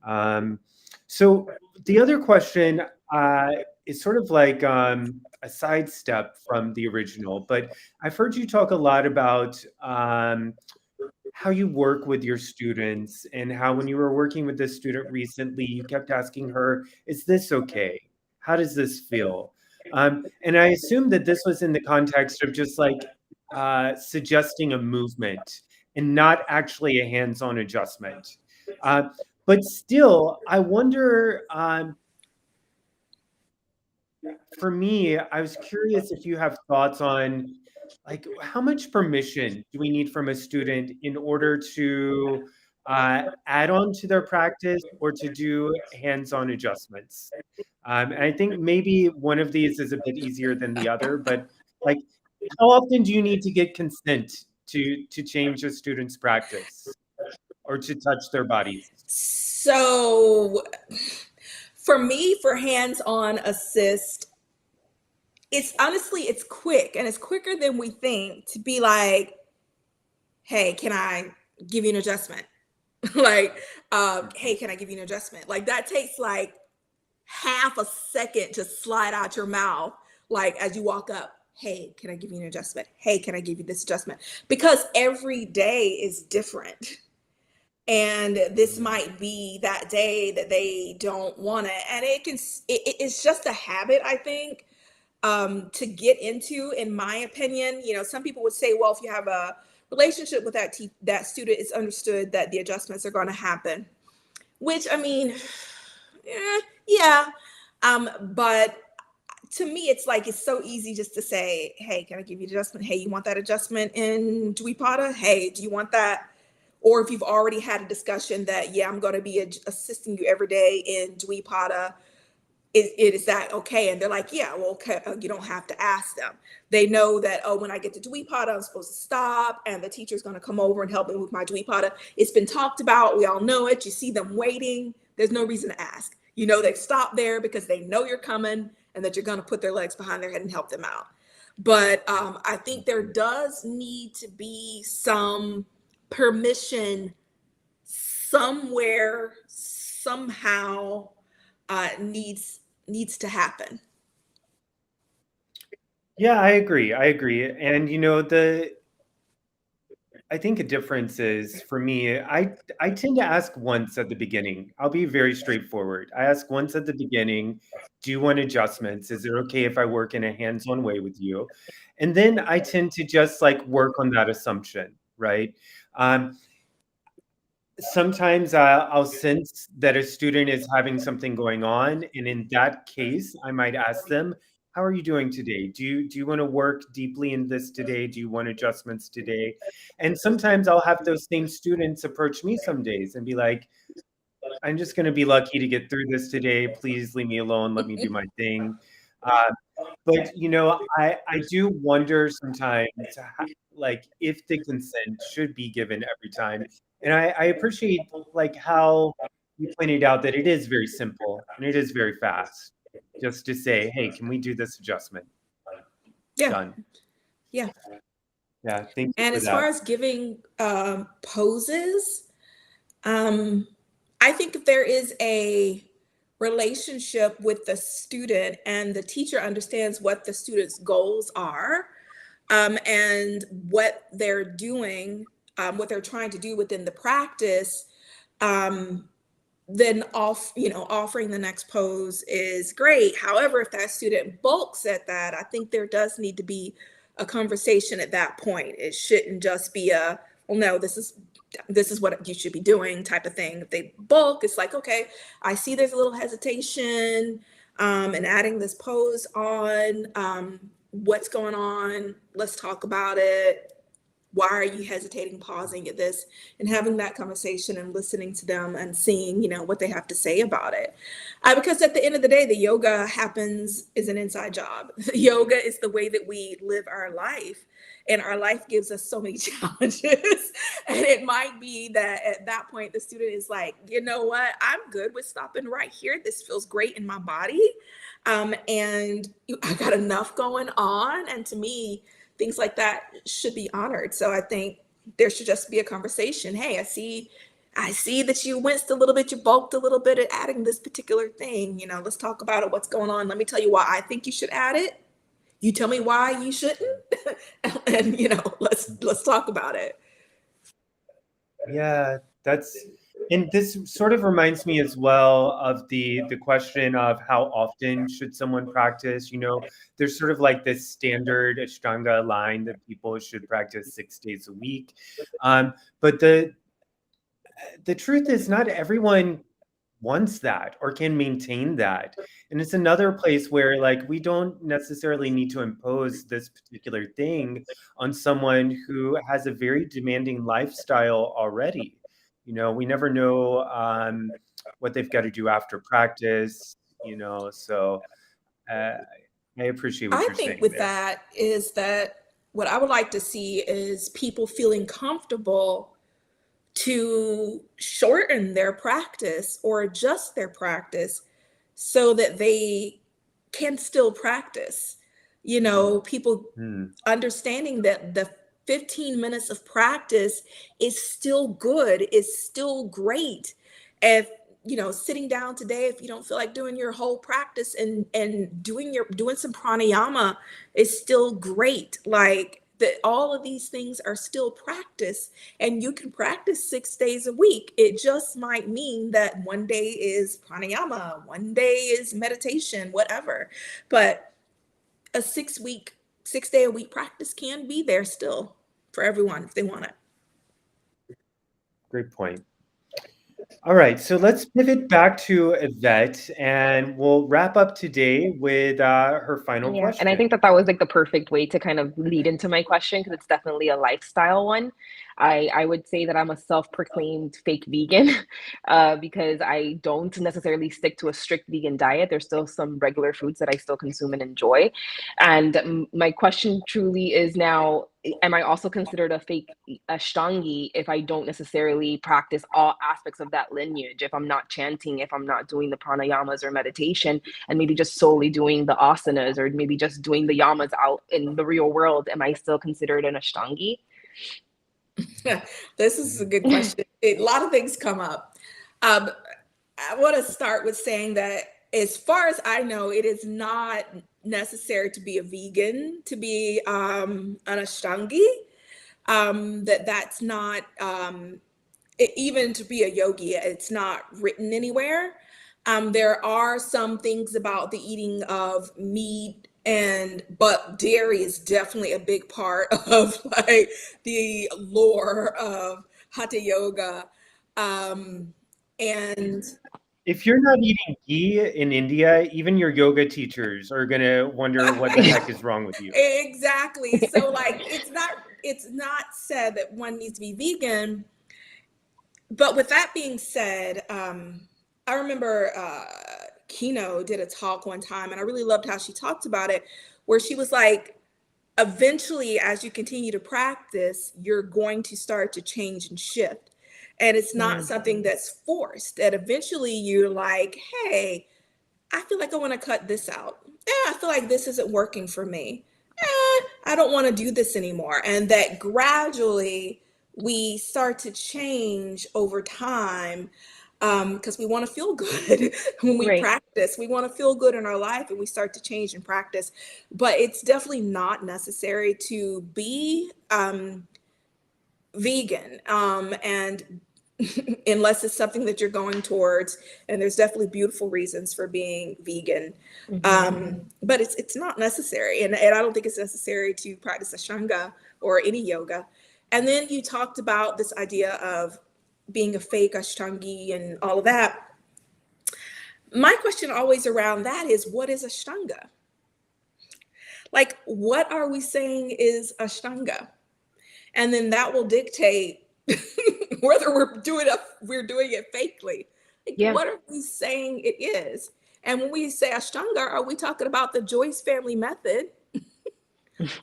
Um, so the other question uh, is sort of like a sidestep from the original, but I've heard you talk a lot about how you work with your students and how when you were working with this student recently, you kept asking her, "Is this okay? How does this feel?" And I assume that this was in the context of just like suggesting a movement and not actually a hands-on adjustment. Uh, but still, I wonder, for me, I was curious if you have thoughts on like how much permission do we need from a student in order to add on to their practice or to do hands-on adjustments? And I think maybe one of these is a bit easier than the other, but like how often do you need to get consent to change a student's practice or to touch their bodies? So for me, for hands-on assist, it's honestly, it's quick and it's quicker than we think to be like, hey, can I give you an adjustment? Like, hey, can I give you an adjustment? Like that takes like half a second to slide out your mouth, like as you walk up. Hey, can I give you an adjustment? Hey, can I give you this adjustment? Because every day is different. And this might be that day that they don't want it. And it's just a habit, I think, to get into, in my opinion. Some people would say, well, if you have a relationship with that student, it's understood that the adjustments are going to happen. Which, I mean, yeah. But to me, it's like it's so easy just to say, hey, can I give you an adjustment? Hey, you want that adjustment in Dvipada? Hey, do you want that? Or if you've already had a discussion that, yeah, I'm going to be assisting you every day in Dvipada, is that okay? And they're like, yeah, well, okay. You don't have to ask them. They know that, oh, when I get to Dvipada, I'm supposed to stop and the teacher's going to come over and help me with my Dvipada. It's been talked about. We all know it. You see them waiting. There's no reason to ask. They stop there because they know you're coming and that you're going to put their legs behind their head and help them out. But I think there does need to be some permission somewhere, somehow, needs to happen. Yeah, I agree. I agree. And I think a difference is for me, I tend to ask once at the beginning. I'll be very straightforward. I ask once at the beginning, do you want adjustments? Is it okay if I work in a hands-on way with you? And then I tend to just like work on that assumption, right? Um, Sometimes I'll sense that a student is having something going on, and in that case, I might ask them, "How are you doing today? Do you want to work deeply in this today? Do you want adjustments today?" And sometimes I'll have those same students approach me some days and be like, "I'm just going to be lucky to get through this today. Please leave me alone. Let me do my thing." Uh, but I do wonder sometimes, like if the consent should be given every time. And I appreciate like how you pointed out that it is very simple and it is very fast, just to say, hey, can we do this adjustment? Yeah, Done. yeah. Yeah, thank you And for as far that. as giving poses, I think if there is a relationship with the student, and the teacher understands what the student's goals are, and what they're doing, what they're trying to do within the practice, um, then offering the next pose is great. However, if that student bulks at that, I think there does need to be a conversation at that point. It shouldn't just be a, well, no, this is what you should be doing type of thing. If they bulk, it's like, okay, I see there's a little hesitation, and adding this pose on. What's going on? Let's talk about it. Why are you hesitating, pausing at this, and having that conversation and listening to them and seeing, what they have to say about it. Because at the end of the day, the yoga is an inside job. Yoga is the way that we live our life. And our life gives us so many challenges. And it might be that at that point, the student is like, you know what? I'm good with stopping right here. This feels great in my body. And I got enough going on. And to me, things like that should be honored. So I think there should just be a conversation. Hey, I see that you winced a little bit, you bulked a little bit at adding this particular thing. Let's talk about it. What's going on? Let me tell you why I think you should add it. You tell me why you shouldn't, and let's talk about it. Yeah, and this sort of reminds me as well of the question of how often should someone practice. There's sort of like this standard Ashtanga line that people should practice 6 days a week. But the truth is not everyone wants that or can maintain that. And it's another place where like we don't necessarily need to impose this particular thing on someone who has a very demanding lifestyle already. We never know what they've got to do after practice, so I appreciate what I you're think saying with there. that is that what I would like to see is people feeling comfortable to shorten their practice or adjust their practice so that they can still practice. People Hmm. understanding that the 15 minutes of practice is still good, is still great. If sitting down today, if you don't feel like doing your whole practice and doing some pranayama is still great. Like that, all of these things are still practice, and you can practice 6 days a week. It just might mean that one day is pranayama, one day is meditation, whatever. But a 6 day a week practice can be there still for everyone if they want it. Great point. All right, so let's pivot back to Yvette, and we'll wrap up today with her final Yeah, and I think question. that was like the perfect way to kind of lead into my question because it's definitely a lifestyle one. I would say that I'm a self-proclaimed fake vegan because I don't necessarily stick to a strict vegan diet. There's still some regular foods that I still consume and enjoy. And my question truly is now, am I also considered a fake Ashtangi if I don't necessarily practice all aspects of that lineage? If I'm not chanting, if I'm not doing the pranayamas or meditation, and maybe just solely doing the asanas or maybe just doing the yamas out in the real world, am I still considered an Ashtangi? This is a good question. A lot of things come up. Um, I want to start with saying that, as far as I know, it is not necessary to be a vegan to be an Ashtangi. That's not even to be a yogi. It's not written anywhere. There are some things about the eating of meat, but dairy is definitely a big part of like the lore of hatha yoga. And If you're not eating ghee in India, even your yoga teachers are gonna wonder what the heck is wrong with you. exactly. So like it's not said that one needs to be vegan. But with that being said, I remember Kino did a talk one time, and I really loved how she talked about it, where she was like, eventually, as you continue to practice, you're going to start to change and shift. And it's not something that's forced, that eventually you're like, hey, I feel like I want to cut this out. I feel like this isn't working for me. I don't want to do this anymore. And that gradually we start to change over time. because we want to feel good when we Right. practice. We want to feel good in our life and we start to change and practice. But it's definitely not necessary to be vegan. And unless it's something that you're going towards, and there's definitely beautiful reasons for being vegan. But it's not necessary. And I don't think it's necessary to practice Ashtanga or any yoga. And then you talked about this idea of being a fake Ashtangi and all of that. My question always around that is, what is Ashtanga? Like, what are we saying is Ashtanga? And then that will dictate whether we're doing it fakely. Like, Yeah. what are we saying it is? And when we say Ashtanga, are we talking about the Joyce family method?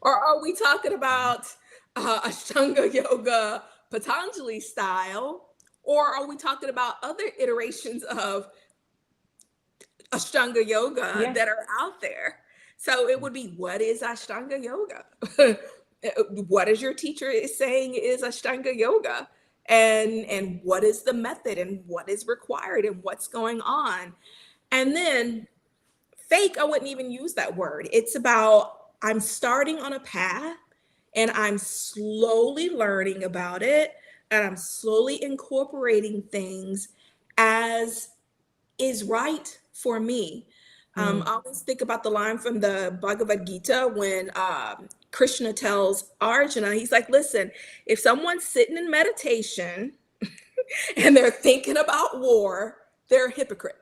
Or are we talking about Ashtanga yoga, Patanjali style? Or are we talking about other iterations of Ashtanga yoga Yeah. that are out there? So it would be, what is Ashtanga yoga? What is your teacher is saying is Ashtanga yoga? And what is the method and what is required and what's going on? And then fake, I wouldn't even use that word. It's about, I'm starting on a path and I'm slowly learning about it and I'm slowly incorporating things as is right for me. I always think about the line from the Bhagavad Gita when Krishna tells Arjuna, he's like, listen, if someone's sitting in meditation and they're thinking about war, they're a hypocrite.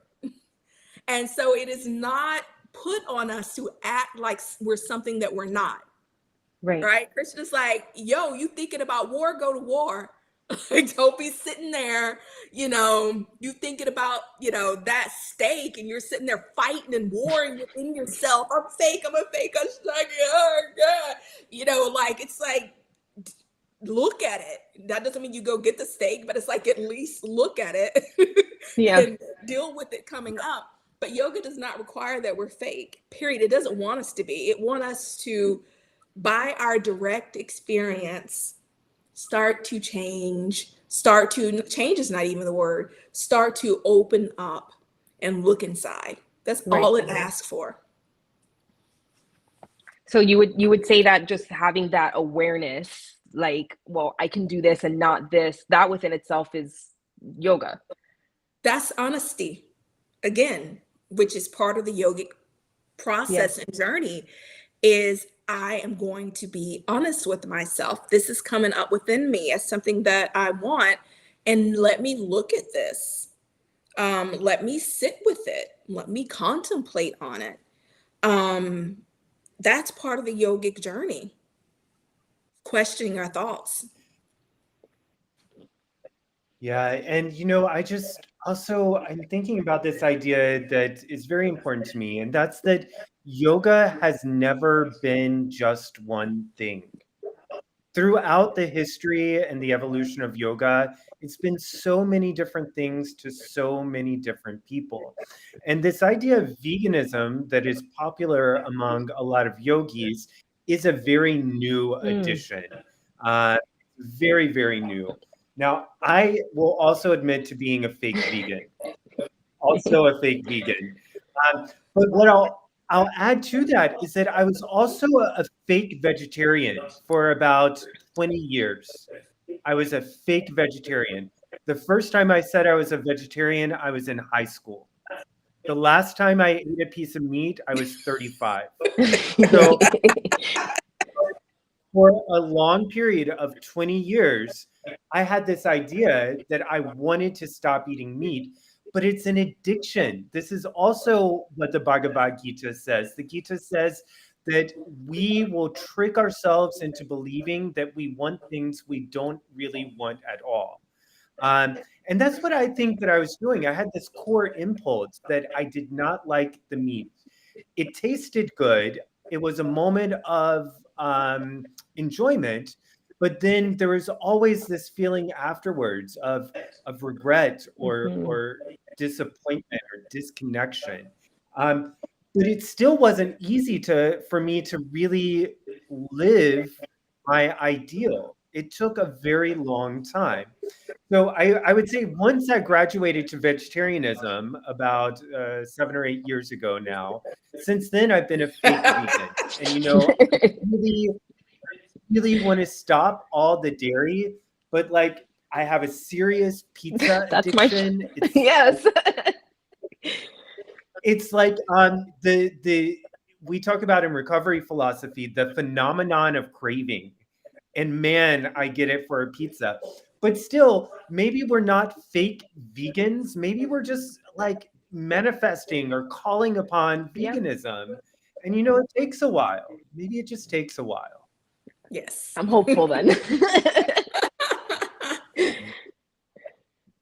And so it is not put on us to act like we're something that we're not. Right. Right? Krishna's like, yo, you thinking about war, go to war. Like, don't be sitting there, you thinking about, that steak and you're sitting there fighting and warring within yourself. I'm a fake, I'm like, oh God. Like, it's like, look at it. That doesn't mean you go get the steak, but it's like, at least look at it Yeah. and deal with it coming up. But yoga does not require that we're fake, period. It doesn't want us to be. It wants us to, by our direct experience, start to change is not even the word, start to open up and look inside. That's Right. all it asks for. So you would say that just having that awareness, like, well, I can do this and not this, that within itself is yoga. That's honesty, again, which is part of the yogic process and journey, is I am going to be honest with myself. This is coming up within me as something that I want, and let me look at this. Let me sit with it. Let me contemplate on it. That's part of the yogic journey, questioning our thoughts. Yeah, and I just I'm thinking about this idea that is very important to me, and that's that yoga has never been just one thing. Throughout the history and the evolution of yoga, it's been so many different things to so many different people. And this idea of veganism that is popular among a lot of yogis is a very new addition. Uh, very, very new. Now, I will also admit to being a fake vegan, also a fake vegan. But what I'll add to that is that I was also a fake vegetarian for about 20 years. I was a fake vegetarian. The first time I said I was a vegetarian, I was in high school. The last time I ate a piece of meat, I was 35. So for a long period of 20 years, I had this idea that I wanted to stop eating meat, but it's an addiction. This is also what the Bhagavad Gita says. The Gita says that we will trick ourselves into believing that we want things we don't really want at all. And that's what I think that I was doing. I had this core impulse that I did not like the meat. It tasted good. It was a moment of enjoyment, but then there was always this feeling afterwards of regret or disappointment or disconnection. But it still wasn't easy for me to really live my ideal. It took a very long time. So I would say once I graduated to vegetarianism about 7 or 8 years ago now. Since then, I've been a fake vegan, and really, really want to stop all the dairy, but like I have a serious pizza That's my addiction. yes. It's like the we talk about in recovery philosophy the phenomenon of craving. And man, I get it for a pizza. But still, maybe we're not fake vegans. Maybe we're just like manifesting or calling upon Yeah. veganism. And it takes a while. Maybe it just takes a while. Yes. I'm hopeful then.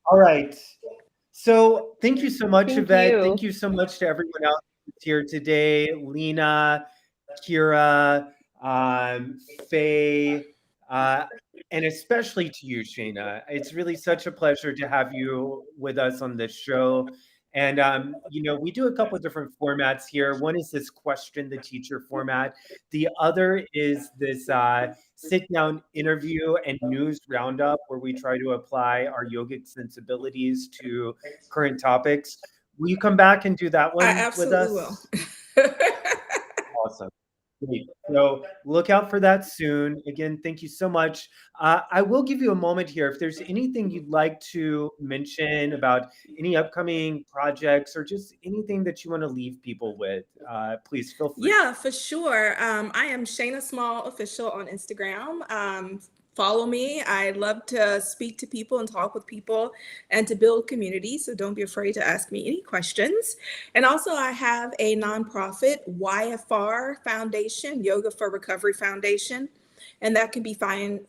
All right. So thank you so much, Thank Yvette. you. Thank you so much to everyone else who's here today. Lena, Kira, Faye, uh, and especially to you, Shayna. It's really such a pleasure to have you with us on this show. And we do a couple of different formats here. One is this question the teacher format. The other is this sit down interview and news roundup where we try to apply our yogic sensibilities to current topics. Will you come back and do that I one with absolutely will. us? Awesome. Great. So look out for that soon. Again, thank you so much. I will give you a moment here. If there's anything you'd like to mention about any upcoming projects or just anything that you want to leave people with, please feel free. Yeah, for sure. I am Shanna Small official on Instagram. Follow me. I love to speak to people and talk with people and to build community. So don't be afraid to ask me any questions. And also, I have a nonprofit, YFR Foundation, Yoga for Recovery Foundation. And that can be found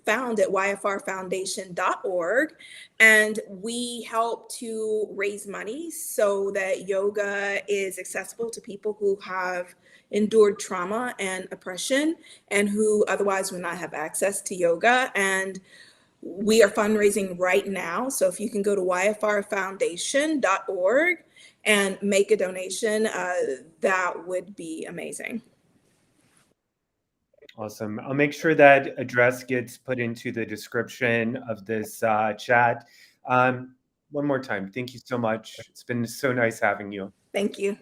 at yfrfoundation.org. And we help to raise money so that yoga is accessible to people who have endured trauma and oppression and who otherwise would not have access to yoga. And we are fundraising right now. So if you can go to yfrfoundation.org and make a donation, that would be amazing. Awesome. I'll make sure that address gets put into the description of this chat. One more time, thank you so much. It's been so nice having you. Thank you.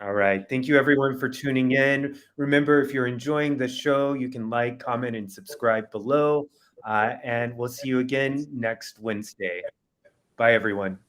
All right. Thank you, everyone, for tuning in. Remember, if you're enjoying the show, you can like, comment, and subscribe below. And we'll see you again next Wednesday. Bye, everyone.